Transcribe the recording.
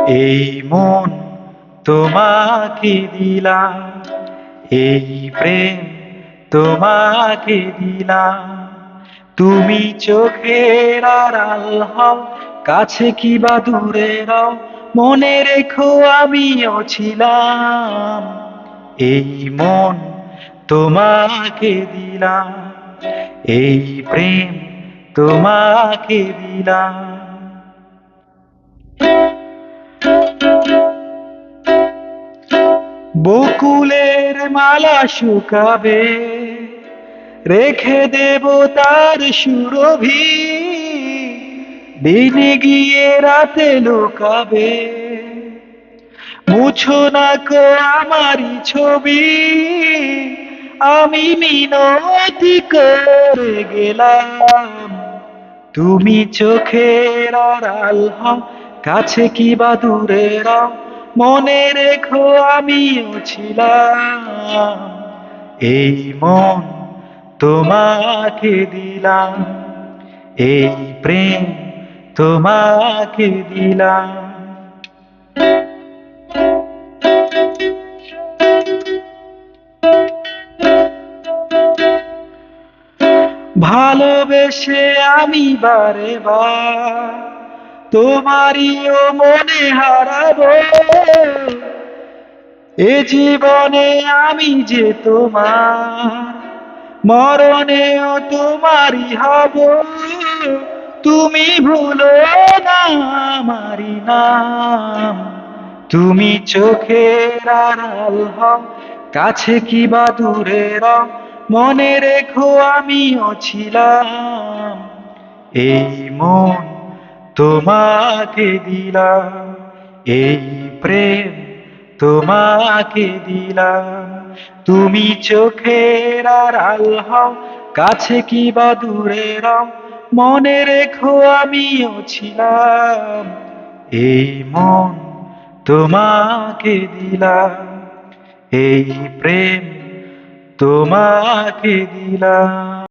এই মন তোমাকে দিলাম, এই প্রেম তোমাকে দিলাম। তুমি চোখের আড়াল হও, কাছে কি বা দূরে রও, মনে রেখো আমিও ছিলাম। এই মন তোমাকে দিলাম, এই প্রেম তোমাকে দিলাম। বকুলের মালা শুকাবে, রেখে দেব তার সুরভি, দিনে গিয়ে রাতে লুকাবে। মুছো না কো আমারই ছবি, আমি মিনতি করে গেলাম। তুমি চোখের আড়াল হও, কাছে কি বা দূরে রও, মনে রেখো আমিও ছিলাম। এই মন তোমাকে দিলাম, এই প্রেম তোমাকে দিলাম। ভালোবেসে আমি বারে বার তোমারিও মনে হারাবো। এ জীবনে আমি যে তোমার, মরণেও তোমারই হব। তুমি ভুলো না আমারই নাম। তুমি চোখের আড়াল হও, কাছে কি বা দূরে রও, মনে রেখো আমিও ছিলাম। এই মন তোমাকে দিলাম, এই প্রেম তোমাকে দিলাম। তুমি চোখের আড়াল হও, কাছে কি বা দূরে রও, মনে রেখো আমিও ছিলাম। এই মন তোমাকে দিলাম, এই প্রেম তোমাকে দিলাম।